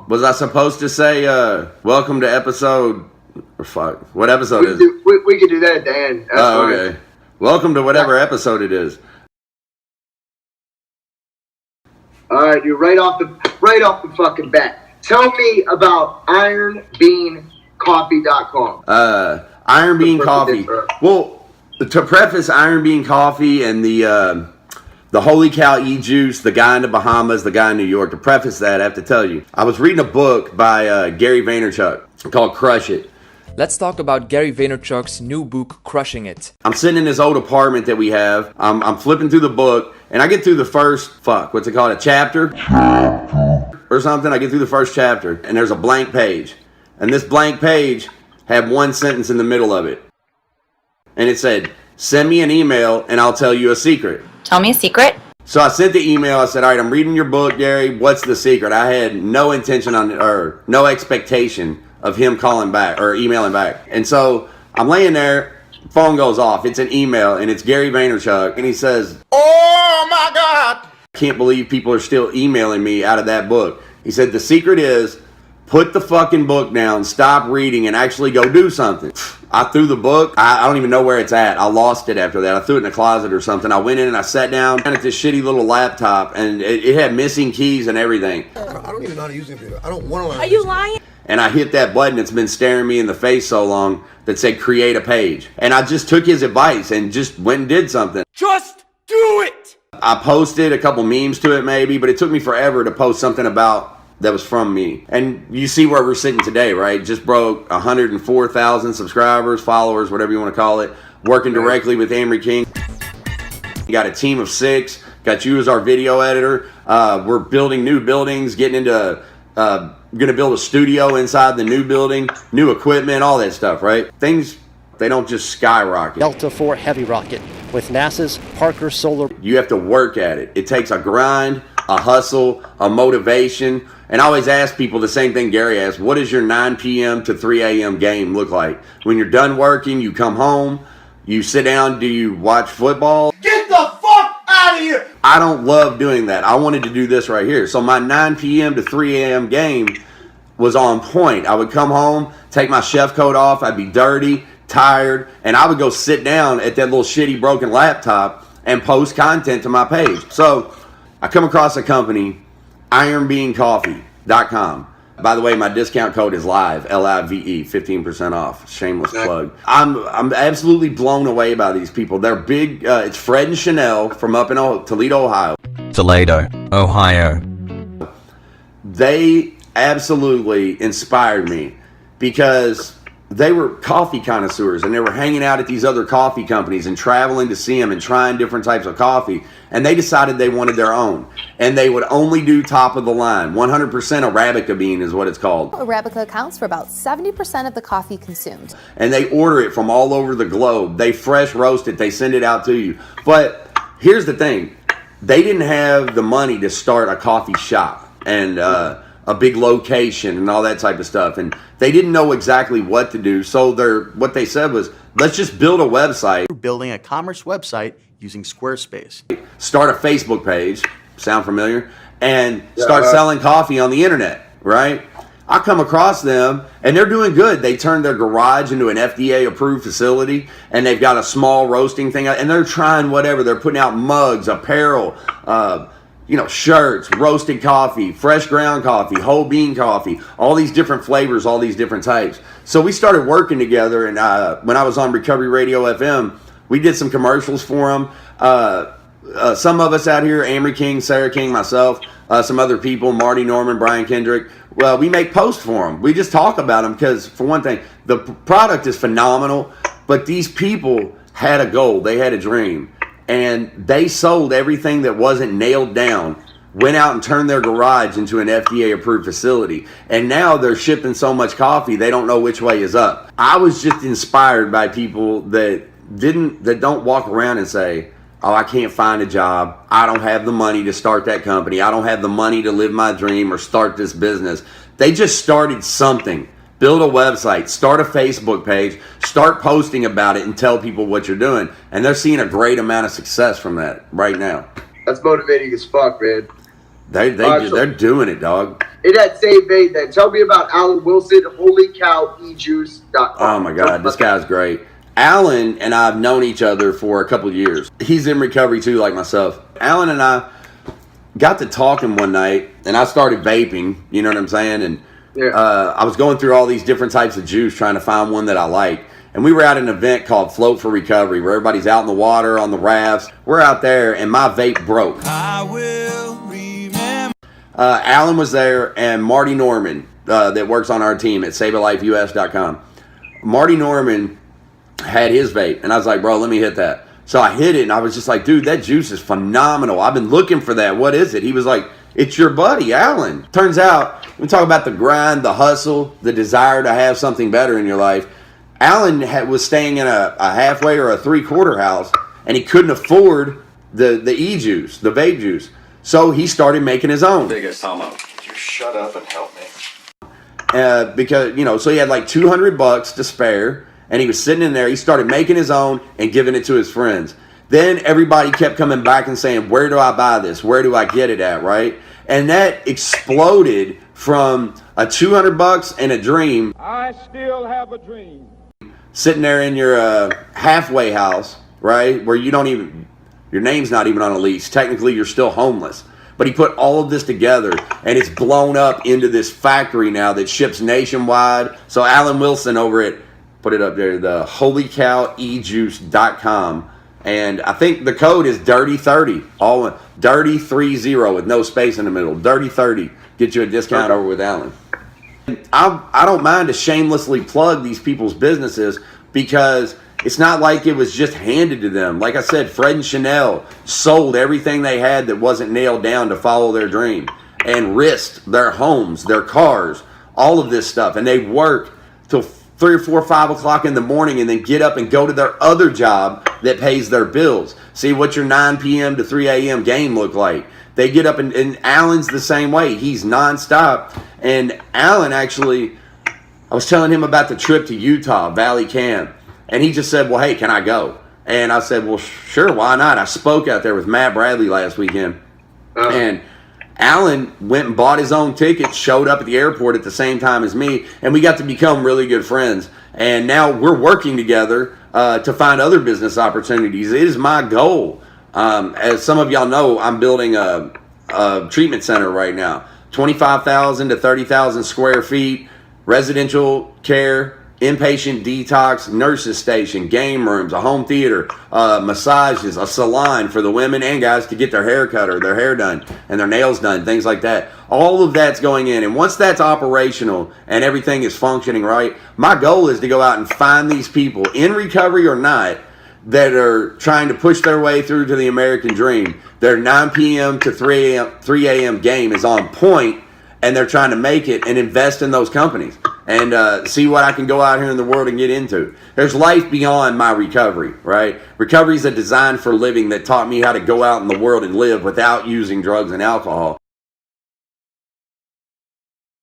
Was I supposed to say, welcome to episode, or fuck, what episode is it? We could do that at the end. That's fine. Okay. Welcome to whatever episode it is. All right, dude, right off the fucking bat. Tell me about ironbeancoffee.com. Iron Bean Coffee. Well, to preface Iron Bean Coffee and the Holy Cow E-Juice, the guy in the Bahamas, the guy in New York, to preface that, I have to tell you, I was reading a book by Gary Vaynerchuk called Crush It. Let's talk about Gary Vaynerchuk's new book, Crushing It. I'm sitting in this old apartment that we have. I'm flipping through the book, and I get through the first, what's it called, a chapter? Or something. I get through the first chapter, and there's a blank page. And this blank page had one sentence in the middle of it. And it said, send me an email, and I'll tell you a secret. Tell me a secret. So I sent the email. I said, all right, I'm reading your book, Gary. What's the secret? I had no intention or no expectation of him calling back or emailing back. And so I'm laying there, phone goes off. It's an email, and it's Gary Vaynerchuk. And he says, oh my God, I can't believe people are still emailing me out of that book. He said, the secret is put the fucking book down, stop reading, and actually go do something. I threw the book. I don't even know where it's at. I lost it after that. I threw it in a closet or something. I went in and I sat down at this shitty little laptop, and it had missing keys and everything. I don't even know how to use the computer. I don't want to learn. Are you lying? And I hit that button that's been staring me in the face so long that said create a page. And I just took his advice and just went and did something. Just do it! I posted a couple memes to it maybe, but it took me forever to post something about that was from me. And you see where we're sitting today, right? Just broke 104,000 subscribers, followers, whatever you want to call it. Working directly with Amory King. Got a team of 6. Got you as our video editor. We're building new buildings, getting into... going to build a studio inside the new building, new equipment, all that stuff, right? Things, they don't just skyrocket. Delta IV Heavy rocket with NASA's Parker Solar. You have to work at it. It takes a grind, a hustle, a motivation. And I always ask people the same thing Gary asked, what does your 9 p.m. to 3 a.m. game look like? When you're done working, you come home, you sit down, do you watch football? Get the fuck out of here! I don't love doing that. I wanted to do this right here. So my 9 p.m. to 3 a.m. game was on point. I would come home, take my chef coat off, I'd be dirty, tired, and I would go sit down at that little shitty broken laptop and post content to my page. So I come across a company, ironbeancoffee.com. By the way, my discount code is LIVE, L-I-V-E, 15% off. Shameless plug. I'm absolutely blown away by these people. They're big. It's Fred and Chanel from up in Toledo, Ohio. Toledo, Ohio. They absolutely inspired me because they were coffee connoisseurs and they were hanging out at these other coffee companies and traveling to see them and trying different types of coffee. And they decided they wanted their own. And they would only do top of the line. 100% Arabica bean is what it's called. Arabica accounts for about 70% of the coffee consumed. And they order it from all over the globe. They fresh roast it. They send it out to you. But here's the thing. They didn't have the money to start a coffee shop and a big location and all that type of stuff. And they didn't know exactly what to do. So what they said was, let's just build a website. Building a commerce website using Squarespace. Start a Facebook page, sound familiar? And start selling coffee on the internet, right? I come across them and they're doing good. They turned their garage into an FDA approved facility and they've got a small roasting thing and they're trying whatever. They're putting out mugs, apparel, shirts, roasted coffee, fresh ground coffee, whole bean coffee, all these different flavors, all these different types. So we started working together, and when I was on Recovery Radio FM, we did some commercials for them. Some of us out here, Amory King, Sarah King, myself, some other people, Marty Norman, Brian Kendrick, well, we make posts for them. We just talk about them because, for one thing, the product is phenomenal, but these people had a goal. They had a dream. And they sold everything that wasn't nailed down, went out and turned their garage into an FDA-approved facility. And now they're shipping so much coffee, they don't know which way is up. I was just inspired by people that don't walk around and say, oh, I can't find a job. I don't have the money to start that company. I don't have the money to live my dream or start this business. They just started something. Build a website, start a Facebook page, start posting about it and tell people what you're doing. And they're seeing a great amount of success from that right now. That's motivating as fuck, man. They're doing it, dog. In that same vein, then tell me about Alan Wilson, holycowejuice.com. Oh my God, this guy's great. Alan and I have known each other for a couple of years. He's in recovery too, like myself. Alan and I got to talking one night, and I started vaping. You know what I'm saying? And I was going through all these different types of juice, trying to find one that I like. And we were at an event called Float for Recovery, where everybody's out in the water on the rafts. We're out there, and my vape broke. I will remember. Alan was there, and Marty Norman, that works on our team at SaveALifeUS.com. Marty Norman had his vape, and I was like, bro, let me hit that. So I hit it, and I was just like, dude, that juice is phenomenal. I've been looking for that. What is it? He was like, it's your buddy, Alan. Turns out, we talk about the grind, the hustle, the desire to have something better in your life. Alan was staying in a halfway or a three-quarter house, and he couldn't afford the e-juice, the vape juice. So he started making his own. Biggest homo. Could you shut up and help me? Because, so he had like $200 to spare, and he was sitting in there. He started making his own and giving it to his friends. Then everybody kept coming back and saying, where do I buy this? Where do I get it at, right? And that exploded from a $200 and a dream. I still have a dream. Sitting there in your halfway house, right, where you don't even, your name's not even on a lease. Technically, you're still homeless. But he put all of this together, and it's blown up into this factory now that ships nationwide. So Alan Wilson over at, put it up there, the holycowejuice.com. And I think the code is DIRTY30, all DIRTY30 with no space in the middle. DIRTY30, get you a discount over with Alan. I don't mind to shamelessly plug these people's businesses because it's not like it was just handed to them. Like I said, Fred and Chanel sold everything they had that wasn't nailed down to follow their dream and risked their homes, their cars, all of this stuff. And they work till 3 or 4, 5 o'clock in the morning and then get up and go to their other job that pays their bills. See, what's your 9 p.m. to 3 a.m. game look like? They get up, and Alan's the same way. He's nonstop. And Alan actually, I was telling him about the trip to Utah, Valley Camp. And he just said, well, hey, can I go? And I said, well, sure, why not? I spoke out there with Matt Bradley last weekend. And Alan went and bought his own ticket, showed up at the airport at the same time as me, and we got to become really good friends. And now we're working together to find other business opportunities. It is my goal. As some of y'all know, I'm building a treatment center right now. 25,000 to 30,000 square feet, residential care, inpatient detox, nurses station, game rooms, a home theater, massages, a salon for the women and guys to get their hair cut or their hair done and their nails done, things like that. All of that's going in. And once that's operational and everything is functioning right, my goal is to go out and find these people, in recovery or not, that are trying to push their way through to the American dream. Their 9 p.m. to 3 a.m. game is on point, and they're trying to make it and invest in those companies and see what I can go out here in the world and get into. There's life beyond my recovery, right? Recovery is a design for living that taught me how to go out in the world and live without using drugs and alcohol.